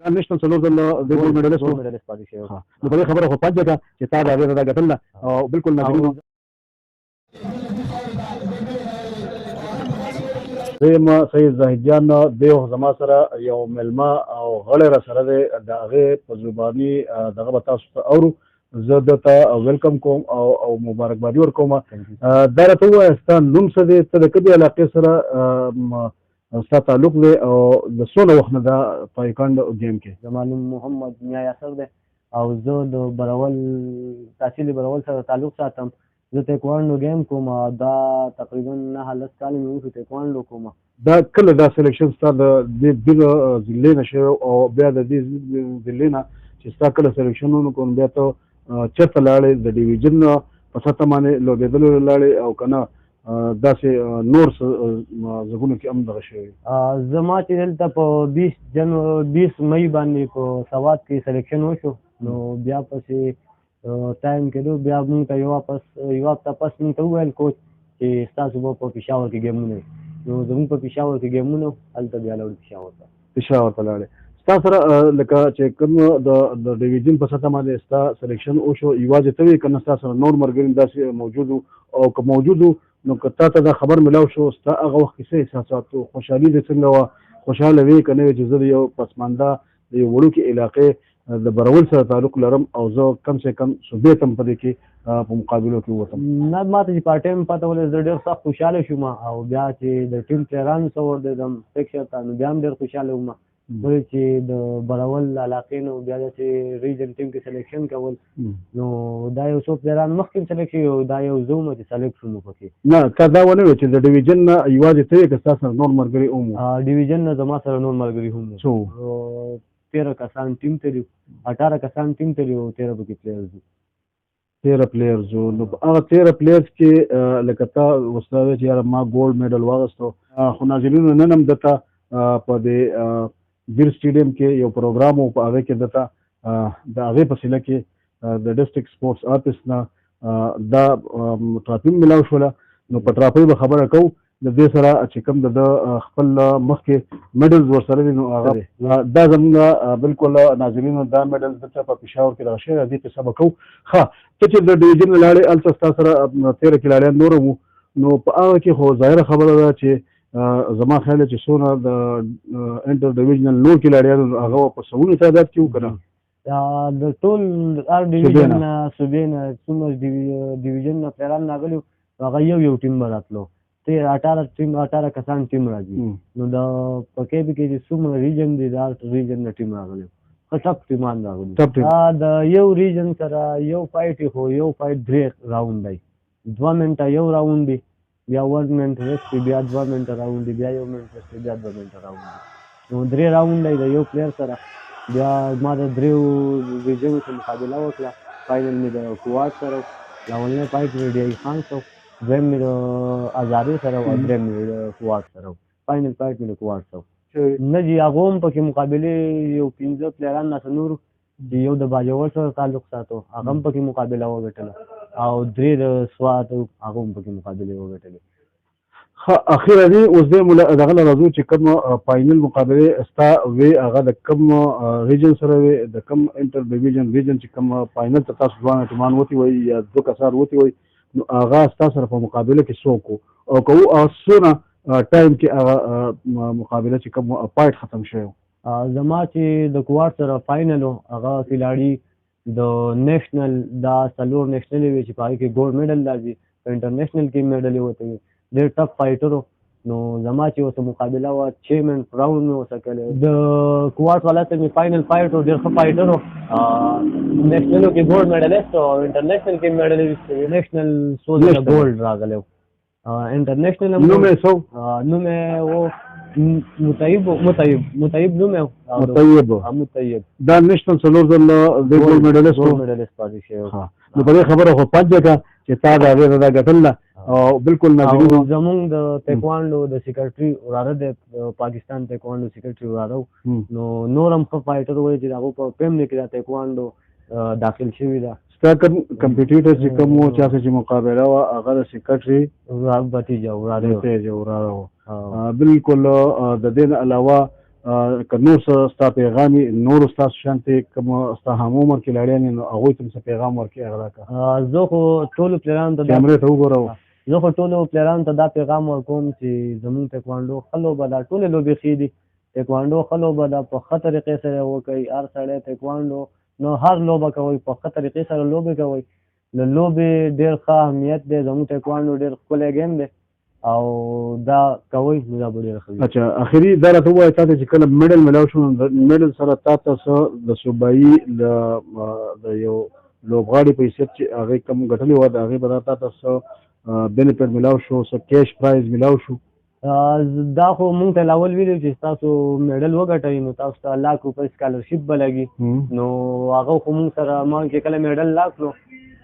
دا نشته څلور ځله د ګولډ میډالست ګولډ میډالست پاتې شوی. نو په دې خبره خو پنځه کړه چې تا د هغې نه دا ګټله او بالکل ناظرینو زه یم سید زاهد جان دی خو زما سره یو میلمه او غړی را سره دی د هغې په زباني دغه به تاسو ته اورو زه دته ویلکم کوم او مبارکبادي ورکوم. دا راته ووایه ستا نوم څه دی ته د کومې علاقې سره ستا تعلق دی او د څونه وخت نه دا تایکانډ ګیم کې؟ زما نوم محمد میا یاسر دی او زه د برول تحصیل برول سره تعلق ساتم. زه تایکوانډو ګیم کوم دا تقریبا 9 کال مې وشو تایکوانډو کوم. دا کله دا سلیکشن ستا د دغه ضلعې نه شوی او بیا د دې ضلعې نه چې ستا کله سلیکشن ونکړو بیا ته چېرته لاړې د ډیویژن په سطح باندې لوبېدلو لاړې او که نه داسې نور ځایونو کې هم دغه شوی؟ زما چې دلته په 20 مئی باندې په سوات کې سلیکشن وشو نو بیا پسې ټایم کېدو بیا موږ ته یو هفته پس موږ ته وویل کوچ چې ستاسو به په پېښور کې ګیمونه وي نو زموږ په پېښور کې ګیمونه هلته بیا لاړو پېښور ته لاړې. ستا سره لکه چې کوم د ډیویژن په سطح باندې ستا سلیکشن وشو یوازې ته وې که نه ستا سره نور ملګري داسې موجود وو او که موجود وو نو که تا ته دا خبر ملاو شو ستا هغه وخت کې څه احساسات وو؟ خوشحالي دې څنګه وه؟ خوشحاله وې که نه وې چې زه د یو پسمانده د یو وړوکې علاقې د برول سره تعلق لرم او زه کم سے کم صوبې ته هم په دې کې په مقابلو کې ووتم؟ نه ما ته چې په ټایم پته ولګېد زه ډېر سخت خوشحاله شوم او بیا چې د ټیم پلیرانو سره ورډېدم سیکشن ته نو بیا هم ډېر خوشحاله وم ولې چې د برول علاقې نه بیا داسې ریجن ټیم کې سلیکشن کول نو دا یو څو پلیران مخکې سلیکټ شوي او دا یو زه وم چې سلیکټ شوم پکې. نه تا دا ونه ویل چې د ډیویژن نه یوازې ته یې که ستا سره نور ملګري هم وو؟ ډیویژن نه زما سره نور ملګري هم وو. 13 کسان ټیم ته دي 18 کسان ټیم ته دي او 13 پکې پلیرز دي. 13 پلیرز وو. نو هغه 13 پلیرز کې لکه تا اوس دا وایې چې یاره ما ګولډ میډل واخیستو خو ناظرینو نن هم دته په دې بیر سټیډیم کې یو پروګرام و په هغې کې دته د هغې په سیله کې د ډسټرکټ سپورټس آفس نه دا ټرافي ملاو شوله نو په ټرافۍ به خبره کوو د دې سره چې کوم د خپل مخکې میډلز ورسره دي نو هغه دا زموږ بالکل ناظرینو دا میډل دلته په پېښور کې دغه شوی دې قصه به کوو. ښه ته چې د ډیویژن نه لاړې هلته ستا سره 13 کلاړیان نور هم وو نو په هغه کې خو ظاهره خبره ده چې زما خیال چې څونه د انټر ډیویژنل نور کلاړیانو هغه په سوونو تعداد کې وو که نه؟ د ټول هر ډیویژن نه صوبې نه څومره ډیویژن نه پلیران راغلي هغه یو ټیم به راتلو 18 کسان ټیم راځي نو د په کې به کې چې څومره ریجن دي دا ریجن نه ټیم راغلي ښه ټپ ټیمان راغلي. د یو ریجن سره یو فایټ خو یو فایټ 3 راوند دی 2 منټه یو راوند دی بیا 1 منټ ریسټ بیا 2 منټه راوند دی بیا 1 منټ ریسټ بیا 2 منټه راوند دی نو 3 راوند دی د یو پلیر سره. بیا ما د 3 ریجن سره مقابله وکړه فاینل مې د کوواټ سره لاولنی فایټ مې ډی خان سره دویم مې د ازادۍ سره او دریم مې د کوواټ سره فاینل فایټ مې د کوواټ سره نه جي هغه هم پکې مقابلې یو 15 پلیران ناست نور یو د باجوړ سره تعلق ساتو هغه هم پکې مقابله وګټله او 3 د سوات هغه هم پکې مقابلې وګټلې. اخیرا دی اوس دې دغه نه راځو چې کوم فاینل مقابلې ستا وې هغه د کوم ریجن سره وې د کوم انټر ډیویژن ریجن چې کوم فاینل ته تاسو ځوان ټیمان وتی وای یا 2 کسان وتی وای نو هغه ستا سره په مقابله کې څوک وو او که وو څونه ټایم کې هغه مقابله چې کوم فایټ ختم شوی و؟ زما چې د کوواټ سره فاینل و هغه کلاړي د نیشنل دا 4 نیشنل وي چې په هغې کې ګولډ میډل راځي په انټرنیشنل کې میډل یې ورته وي ډېر ټف فایټر و نو زما چې ورته مقابله وه 6 منټ راوند مې ورسره کړی د کوواټ والا ته مې فاینل فایټ و ډېر ښه فایټر و نیشنلو کې ګولډ میډلیسټ او انټرنیشنل کې میډلیسټ نیشنل څو ځله ګولډ راغلی و انټرنیشنل هم نوم یې څه نوم یې و مطیب نوم یې مطیب دا نشته څلور ځله د ګولډ میډلیسټ پاتې شوی نو په دې خبره خو پنځه کړه چې تا د هغې نه دا ګټله او بالکل ناظرینو زمونږ د تایکوانډو د سیکرټري وراره دی پاکستان تایکوانډو سیکرټري وراره نو نور هم ښه فایټر وایي چې د هغو په فیملي کې دا تایکوانډو داخل شوي ده. ستا کوم کمپیټیټر چې کوم و چا سره چې مقابله وه هغه د سیکرټري بتیجه وراره و بالکل د دې نه علاوه که نور څه ستا پیغام نور ستاسو شانتې کوم ستا هم عمر کې لاړیان نو هغوی ته څه پیغام ورکړي هغه راکړه. زه خو ټولو پلیرانو ته کیمرې ته وګوره. زه خو ټولو پلیرانو ته دا پیغام ورکوم چې زمونږ تکواندو ښه لوبه ده، ټولې لوبې ښې دي. تکواندو ښه لوبه ده، په ښه طریقې سره وکړئ. هر سړی تکواندو نو هر لوبه کوئ، په ښه طریقې سره لوبې کوئ. د لوبې ډېر ښه اهمیت دی، زموږ تکواندو ډېر ښکلی گیم دی او دا کوئ نو دا به ډېره ښه وي. اچھا اخري دا راته ووایه تا ته چې کله میډل میلاو شو نو د میډل سره تا ته څه د صوبایي د یو لوبغاړي په حیثیت چې هغې کوم ګټلې وه د هغې به تا ته څه بینیفټ میلاو شو، څه کیش پرایز میلاو شو؟ دا خو مونږ ته اول ویلي چې ستاسو میډل وګټئ نو تاسو ته لاک روپۍ سکالرشپ به لګي. نو هغه خو مونږ سره ما چې کله میډل لاکلو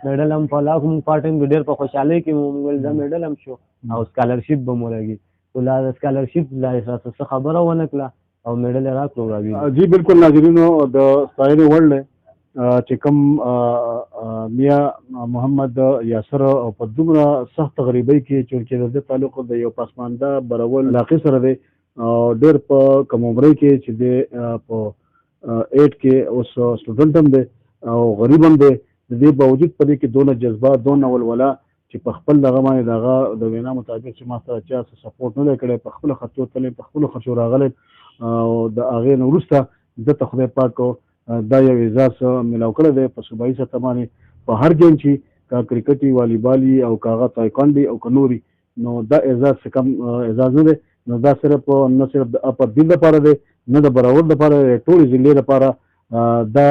میډل هم په لاکو مونږ پارټ ټایم کې ډېر په خوشحالۍ کې مو ویل دا میډل هم شو او سکالرشپ به مو لګي. خو لا د سکالرشپ لا راته څه خبره ونه کړه او میډل یې راکړو راویلي. جی بالکل ناظرینو د ستاینې وړ دی چې کوم میا محمد یاسر په دومره سخت غریبۍ کې چونکې د دې تعلق د یو پسمانده برول علاقې سره دی او ډېر په کم عمرۍ کې چې دی په 8 کې اوس سټوډنټ هم دی او غریب هم دی. د دې باوجود په دې کې دونه جذبه دونه ولوله چې په خپل دغه باندې دغه د وینا مطابق چې ما سره چا سپورټ نه دی کړی، په خپلو خرچو تللی، په خپلو خرچو راغلی او د هغې نه وروسته ده ته خدای پاک دا یو اعزاز میلاو کړی دی په صوبایي سطح باندې په هر ګیم چې که کرکټ وي، والیبال وي او که هغه تایکوانډ او که نور وي نو دا اعزاز څه کم اعزاز نه دی. نو دا صرف نه صرف د اپر دین لپاره دی نه د براول لپاره دی، ټولې ضلعې لپاره دا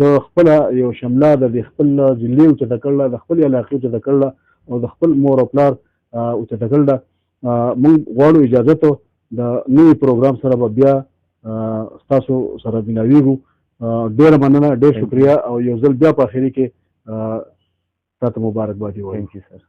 د خپل یو شمله د خپل ضلعې اوچته کړله، د خپل علاقې اوچته کړله او د خپل مور او پلار اوچته کړله. موږ غواړو اجازه ته د نوي پروګرام سره به بیا ستاسو سره ملاویږو. ډېره مننه، ډېر شکریه او یو ځل بیا په اخري کې تاته مبارکبادي وایم. تھینک یو سر.